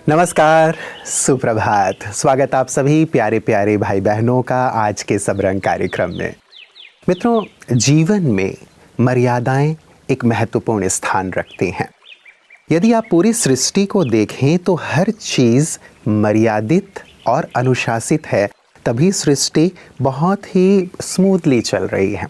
नमस्कार, सुप्रभात। स्वागत आप सभी प्यारे प्यारे भाई बहनों का आज के सबरंग कार्यक्रम में। मित्रों, जीवन में मर्यादाएं एक महत्वपूर्ण स्थान रखती हैं। यदि आप पूरी सृष्टि को देखें तो हर चीज़ मर्यादित और अनुशासित है, तभी सृष्टि बहुत ही स्मूथली चल रही है।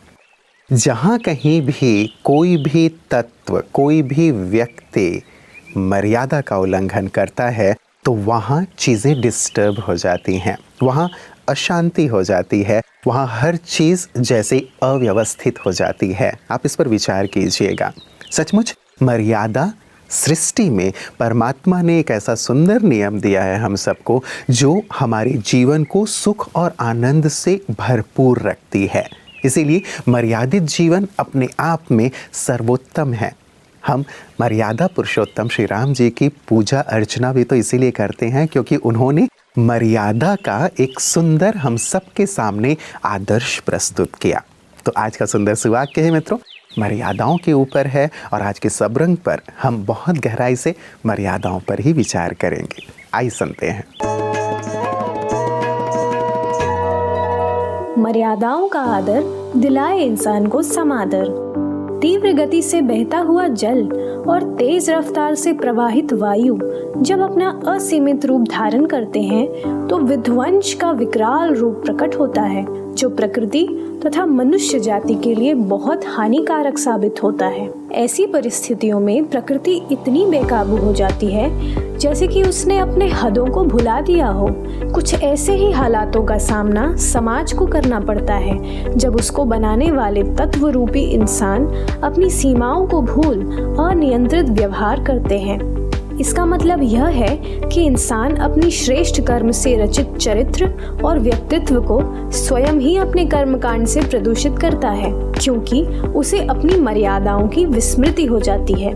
जहाँ कहीं भी कोई भी तत्व, कोई भी व्यक्ति मर्यादा का उल्लंघन करता है तो वहाँ चीज़ें डिस्टर्ब हो जाती हैं, वहाँ अशांति हो जाती है, वहाँ हर चीज़ जैसे अव्यवस्थित हो जाती है। आप इस पर विचार कीजिएगा। सचमुच मर्यादा सृष्टि में परमात्मा ने एक ऐसा सुंदर नियम दिया है हम सबको, जो हमारे जीवन को सुख और आनंद से भरपूर रखती है। इसीलिए मर्यादित जीवन अपने आप में सर्वोत्तम है। हम मर्यादा पुरुषोत्तम श्री राम जी की पूजा अर्चना भी तो इसीलिए करते हैं क्योंकि उन्होंने मर्यादा का एक सुंदर हम सबके सामने आदर्श प्रस्तुत किया। तो आज का सुंदर सुवाक्य है मित्रों, मर्यादाओं के ऊपर है और आज के सबरंग पर हम बहुत गहराई से मर्यादाओं पर ही विचार करेंगे। आइए सुनते हैं। मर्यादाओं का आदर दिलाए इंसान को समादर। तीव्र गति से बहता हुआ जल और तेज रफ्तार से प्रवाहित वायु जब अपना असीमित रूप धारण करते हैं तो विध्वंस का विकराल रूप प्रकट होता है, जो प्रकृति तथा मनुष्य जाति के लिए बहुत हानिकारक साबित होता है। ऐसी परिस्थितियों में प्रकृति इतनी बेकाबू हो जाती है जैसे कि उसने अपने हदों को भुला दिया हो। कुछ ऐसे ही हालातों का सामना समाज को करना पड़ता है जब उसको बनाने वाले तत्व रूपी इंसान अपनी सीमाओं को भूल अनियंत्रित व्यवहार करते हैं। इसका मतलब यह है कि इंसान अपनी श्रेष्ठ कर्म से रचित चरित्र और व्यक्तित्व को स्वयं ही अपने कर्मकांड से प्रदूषित करता है, क्योंकि उसे अपनी मर्यादाओं की विस्मृति हो जाती है।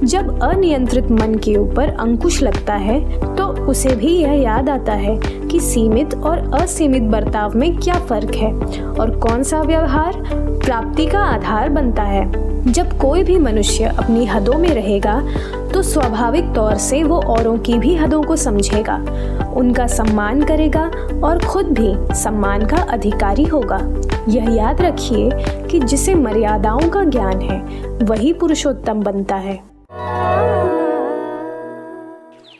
जब अनियंत्रित मन के ऊपर अंकुश लगता है तो उसे भी यह याद आता है कि सीमित और असीमित बर्ताव में क्या फर्क है और कौन सा व्यवहार प्राप्ति का आधार बनता है। जब कोई भी मनुष्य अपनी हदों में रहेगा तो स्वाभाविक तौर से वो औरों की भी हदों को समझेगा, उनका सम्मान करेगा और खुद भी सम्मान का अधिकारी होगा। यह याद रखिए कि जिसे मर्यादाओं का ज्ञान है वही पुरुषोत्तम बनता है।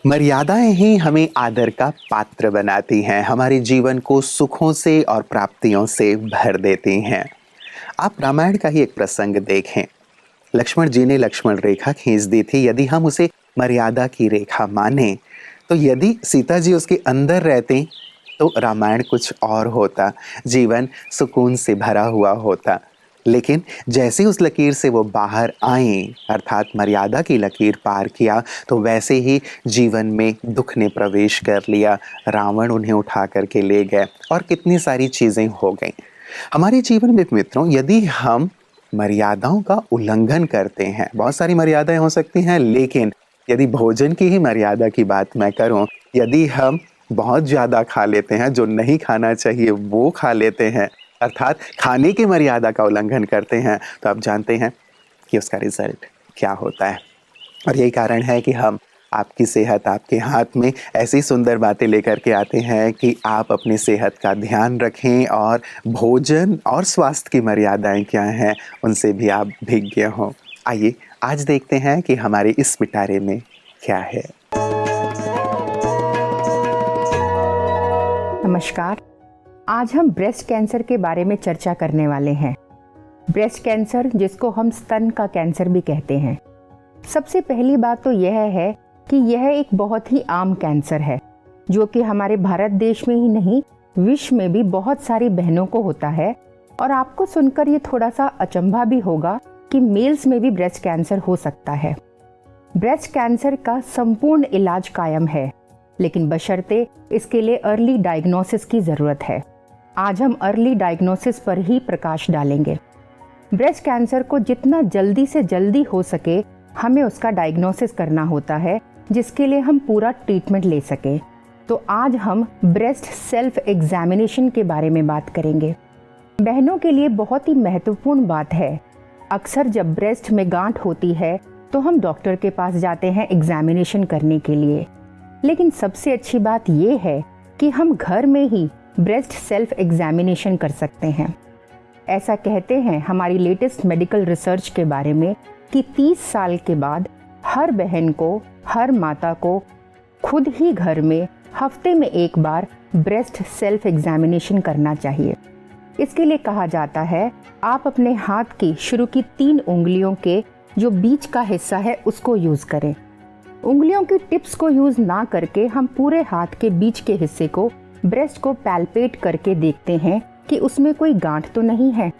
मर्यादाएं ही हमें आदर का पात्र बनाती हैं, हमारे जीवन को सुखों से और प्राप्तियों से भर देती हैं। आप रामायण का ही एक प्रसंग देखें। लक्ष्मण जी ने लक्ष्मण रेखा खींच दी थी। यदि हम उसे मर्यादा की रेखा माने तो यदि सीता जी उसके अंदर रहते तो रामायण कुछ और होता, जीवन सुकून से भरा हुआ होता। लेकिन जैसे उस लकीर से वो बाहर आई, अर्थात मर्यादा की लकीर पार किया, तो वैसे ही जीवन में दुख ने प्रवेश कर लिया। रावण उन्हें उठा करके ले गए और कितनी सारी चीज़ें हो गईं। हमारे जीवन में मित्रों, यदि हम मर्यादाओं का उल्लंघन करते हैं, बहुत सारी मर्यादाएं हो सकती हैं, लेकिन यदि भोजन की ही मर्यादा की बात मैं करूं, यदि हम बहुत ज़्यादा खा लेते हैं, जो नहीं खाना चाहिए वो खा लेते हैं, अर्थात खाने की मर्यादा का उल्लंघन करते हैं, तो आप जानते हैं कि उसका रिजल्ट क्या होता है। और यही कारण है कि हम आपकी सेहत आपके हाथ में ऐसी सुंदर बातें लेकर के आते हैं कि आप अपनी सेहत का ध्यान रखें और भोजन और स्वास्थ्य की मर्यादाएं क्या हैं उनसे भी आप भिज्ञ हों। आइए आज देखते हैं कि हमारे इस पिटारे में क्या है। नमस्कार, आज हम ब्रेस्ट कैंसर के बारे में चर्चा करने वाले हैं। ब्रेस्ट कैंसर, जिसको हम स्तन का कैंसर भी कहते हैं। सबसे पहली बात तो यह है कि यह एक बहुत ही आम कैंसर है, जो कि हमारे भारत देश में ही नहीं, विश्व में भी बहुत सारी बहनों को होता है। और आपको सुनकर ये थोड़ा सा अचंभा भी होगा कि मेल्स में भी ब्रेस्ट कैंसर हो सकता है। ब्रेस्ट कैंसर का संपूर्ण इलाज कायम है, लेकिन बशर्ते इसके लिए अर्ली डायग्नोसिस की ज़रूरत है। आज हम अर्ली डायग्नोसिस पर ही प्रकाश डालेंगे। ब्रेस्ट कैंसर को जितना जल्दी से जल्दी हो सके हमें उसका डायग्नोसिस करना होता है, जिसके लिए हम पूरा ट्रीटमेंट ले सकें। तो आज हम ब्रेस्ट सेल्फ एग्जामिनेशन के बारे में बात करेंगे। बहनों के लिए बहुत ही महत्वपूर्ण बात है। अक्सर जब ब्रेस्ट में गांठ होती है तो हम डॉक्टर के पास जाते हैं एग्जामिनेशन करने के लिए। लेकिन सबसे अच्छी बात ये है कि हम घर में ही ब्रेस्ट सेल्फ एग्जामिनेशन कर सकते हैं। ऐसा कहते हैं हमारी लेटेस्ट मेडिकल रिसर्च के बारे में कि 30 साल के बाद हर बहन को, हर माता को खुद ही घर में हफ्ते में एक बार ब्रेस्ट सेल्फ एग्जामिनेशन करना चाहिए। इसके लिए कहा जाता है आप अपने हाथ की शुरू की 3 उंगलियों के जो बीच का हिस्सा है उसको यूज़ करें। उंगलियों की टिप्स को यूज़ ना करके हम पूरे हाथ के बीच के हिस्से को, ब्रेस्ट को पैल्पेट करके देखते हैं कि उसमें कोई गांठ तो नहीं है।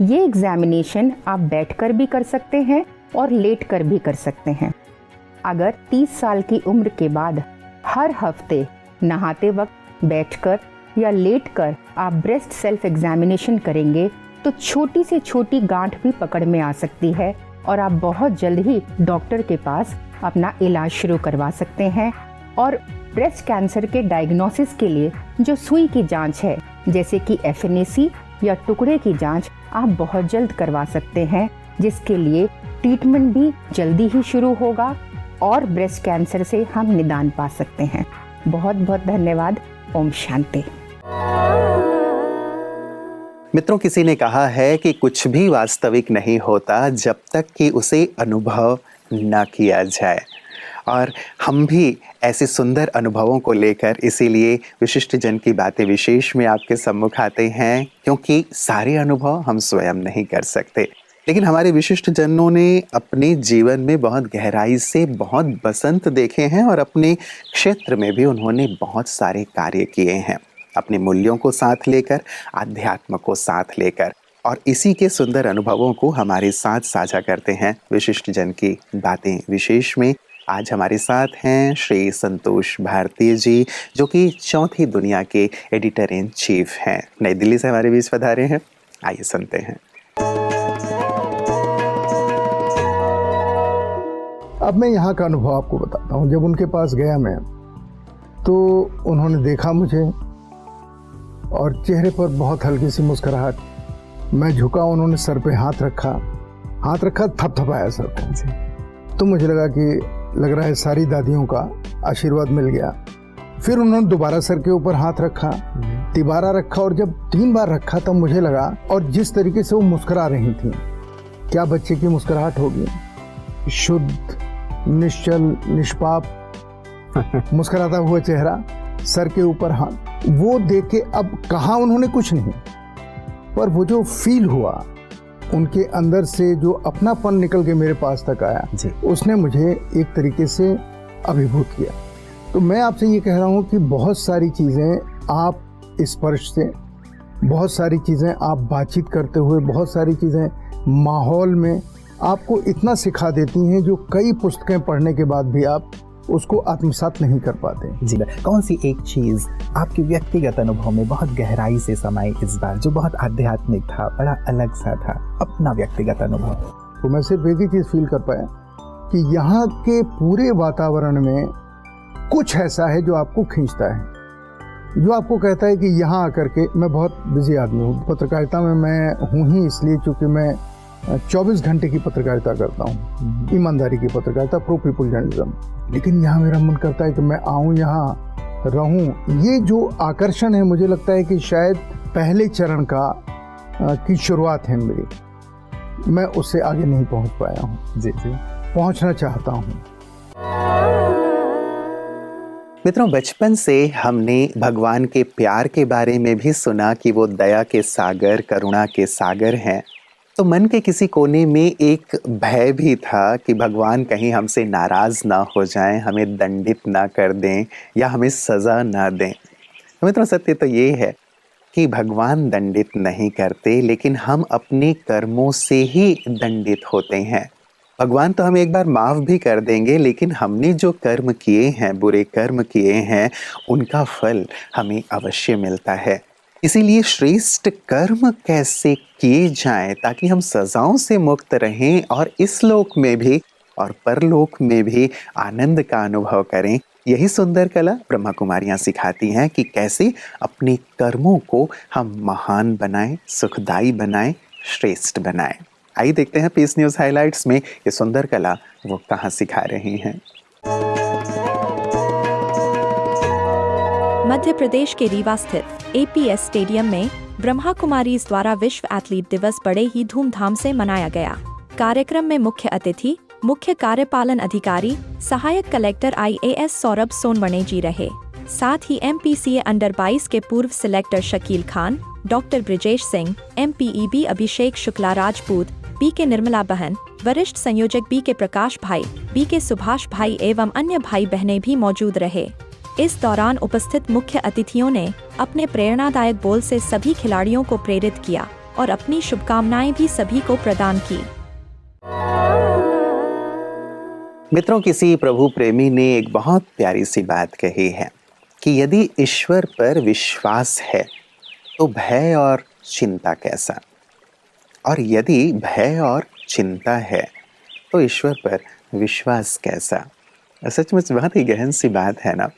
ये एग्जामिनेशन आप बैठकर भी कर सकते हैं और लेटकर भी कर सकते हैं। अगर 30 साल की उम्र के बाद हर हफ्ते नहाते वक्त बैठकर या लेटकर आप ब्रेस्ट सेल्फ एग्जामिनेशन करेंगे तो छोटी से छोटी गांठ भी पकड़ में आ सकती है और आप बहुत जल्द ही डॉक्टर के पास अपना इलाज शुरू करवा सकते हैं। और ब्रेस्ट कैंसर के डायग्नोसिस के लिए जो सुई की जांच है, जैसे कि FNAC या टुकड़े की जांच, आप बहुत जल्द करवा सकते हैं, जिसके लिए ट्रीटमेंट भी जल्दी ही शुरू होगा और ब्रेस्ट कैंसर से हम निदान पा सकते हैं। बहुत बहुत धन्यवाद। ओम शांति। मित्रों, किसी ने कहा है कि कुछ भी वास्तविक नहीं होता जब तक कि उसे अनुभव न किया जाए, और हम भी ऐसे सुंदर अनुभवों को लेकर इसीलिए विशिष्ट जन की बातें विशेष में आपके सम्मुख आते हैं, क्योंकि सारे अनुभव हम स्वयं नहीं कर सकते, लेकिन हमारे विशिष्ट जनों ने अपने जीवन में बहुत गहराई से बहुत बसंत देखे हैं और अपने क्षेत्र में भी उन्होंने बहुत सारे कार्य किए हैं, अपने मूल्यों को साथ लेकर, अध्यात्म को साथ लेकर, और इसी के सुंदर अनुभवों को हमारे साथ साझा करते हैं विशिष्ट जन की बातें विशेष में। आज हमारे साथ हैं श्री संतोष भारती जी, जो कि चौथी दुनिया के एडिटर इन चीफ हैं। नई दिल्ली से हमारे बीच पधारे हैं। आइए सुनते हैं। अब मैं यहाँ का अनुभव आपको बताता हूँ। जब उनके पास गया मैं, तो उन्होंने देखा मुझे और चेहरे पर बहुत हल्की सी मुस्कुराहट। मैं झुका, उन्होंने सर पे हाथ रखा, थपथपाया सर पे। तो मुझे लगा कि लग रहा है सारी दादियों का आशीर्वाद मिल गया। फिर उन्होंने दोबारा सर के ऊपर हाथ रखा, तिबारा रखा, और जब 3 बार रखा तब मुझे लगा, और जिस तरीके से वो मुस्कुरा रही थी, क्या बच्चे की मुस्कुराहट होगी, शुद्ध, निश्चल, निष्पाप मुस्कुराता हुआ चेहरा, सर के ऊपर हाथ। वो देख के, अब कहा उन्होंने कुछ नहीं, पर वो जो फील हुआ उनके अंदर से, जो अपनापन निकल के मेरे पास तक आया जी, उसने मुझे एक तरीके से अभिभूत किया। तो मैं आपसे ये कह रहा हूँ कि बहुत सारी चीज़ें आप स्पर्श से, बहुत सारी चीज़ें आप बातचीत करते हुए, बहुत सारी चीज़ें माहौल में आपको इतना सिखा देती हैं, जो कई पुस्तकें पढ़ने के बाद भी आप उसको आत्मसात नहीं कर पाते। जी, कौन सी एक चीज़ आपके व्यक्तिगत अनुभव में बहुत गहराई से समाई इस बार, जो बहुत आध्यात्मिक था, बड़ा अलग सा था, अपना व्यक्तिगत अनुभव? तो मैं सिर्फ एक ही चीज़ फील कर पाया कि यहाँ के पूरे वातावरण में कुछ ऐसा है जो आपको खींचता है, जो आपको कहता है कि यहाँ आकर के, मैं बहुत बिजी आदमी हूँ, पत्रकारिता में मैं हूँ ही इसलिए चूँकि मैं 24 घंटे की पत्रकारिता करता हूँ, ईमानदारी की पत्रकारिता, प्रो पीपल जर्नलिज्म। लेकिन यहाँ मेरा मन करता है कि मैं आऊँ, यहाँ रहूँ। ये जो आकर्षण है, मुझे लगता है कि शायद पहले चरण की शुरुआत है मेरी। मैं उससे आगे नहीं पहुँच पाया हूँ। जी, पहुँचना चाहता हूँ। मित्रों, बचपन से हमने भगवान के प्यार के बारे में भी सुना कि वो दया के सागर, करुणा के सागर हैं। तो मन के किसी कोने में एक भय भी था कि भगवान कहीं हमसे नाराज़ ना हो जाएं, हमें दंडित ना कर दें या हमें सज़ा ना दें। मित्रों, सत्य तो ये है कि भगवान दंडित नहीं करते, लेकिन हम अपने कर्मों से ही दंडित होते हैं। भगवान तो हमें एक बार माफ़ भी कर देंगे, लेकिन हमने जो कर्म किए हैं, बुरे कर्म किए हैं, उनका फल हमें अवश्य मिलता है। इसीलिए श्रेष्ठ कर्म कैसे किए जाएं ताकि हम सजाओं से मुक्त रहें और इस लोक में भी और परलोक में भी आनंद का अनुभव करें, यही सुंदर कला ब्रह्मा कुमारियाँ सिखाती हैं कि कैसे अपने कर्मों को हम महान बनाएं, सुखदायी बनाएं, श्रेष्ठ बनाएं। आइए देखते हैं पीस न्यूज़ हाइलाइट्स में ये सुंदर कला वो कहाँ सिखा रही हैं। मध्य प्रदेश के रीवा स्थित APS स्टेडियम में ब्रह्मा कुमारीज द्वारा विश्व एथलीट दिवस बड़े ही धूमधाम से मनाया गया। कार्यक्रम में मुख्य अतिथि मुख्य कार्यपालन अधिकारी सहायक कलेक्टर IAS सौरभ सोनवणे जी रहे। साथ ही MPCA अंडर 22 के पूर्व selector Shakeel Khan, doctor Brijesh Singh, MPEB अभिषेक शुक्ला राजपूत, BK निर्मला बहन, वरिष्ठ संयोजक BK प्रकाश भाई, BK सुभाष भाई एवं अन्य भाई बहनें भी मौजूद रहे। इस दौरान उपस्थित मुख्य अतिथियों ने अपने प्रेरणादायक बोल से सभी खिलाड़ियों को प्रेरित किया और अपनी शुभकामनाएं भी सभी को प्रदान की। मित्रों, किसी प्रभु प्रेमी ने एक बहुत प्यारी सी बात कही है कि यदि ईश्वर पर विश्वास है तो भय और चिंता कैसा, और यदि भय और चिंता है तो ईश्वर पर विश्वास कैसा। सचमुच बहुत ही गहन सी बात है ना।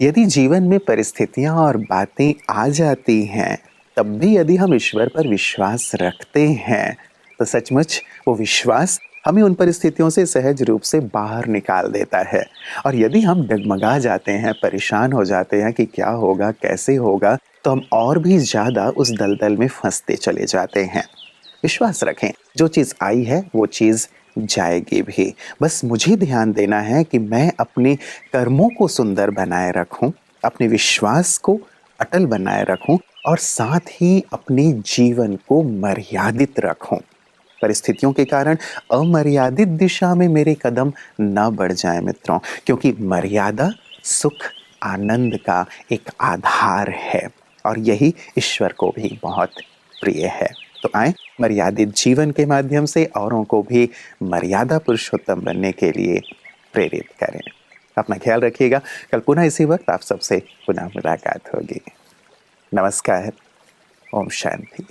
यदि जीवन में परिस्थितियां और बातें आ जाती हैं, तब भी यदि हम ईश्वर पर विश्वास रखते हैं तो सचमुच वो विश्वास हमें उन परिस्थितियों से सहज रूप से बाहर निकाल देता है। और यदि हम डगमगा जाते हैं, परेशान हो जाते हैं कि क्या होगा, कैसे होगा, तो हम और भी ज़्यादा उस दलदल में फंसते चले जाते हैं। विश्वास रखें, जो चीज़ आई है वो चीज़ जाएगी भी। बस मुझे ध्यान देना है कि मैं अपने कर्मों को सुंदर बनाए रखूं, अपने विश्वास को अटल बनाए रखूं और साथ ही अपने जीवन को मर्यादित रखूं। परिस्थितियों के कारण अमर्यादित दिशा में मेरे कदम न बढ़ जाएं मित्रों, क्योंकि मर्यादा सुख आनंद का एक आधार है और यही ईश्वर को भी बहुत प्रिय है। तो आए मर्यादित जीवन के माध्यम से औरों को भी मर्यादा पुरुषोत्तम बनने के लिए प्रेरित करें। अपना ख्याल रखिएगा। कल पुनः इसी वक्त आप सबसे पुनः मुलाकात होगी। नमस्कार। ओम शांति।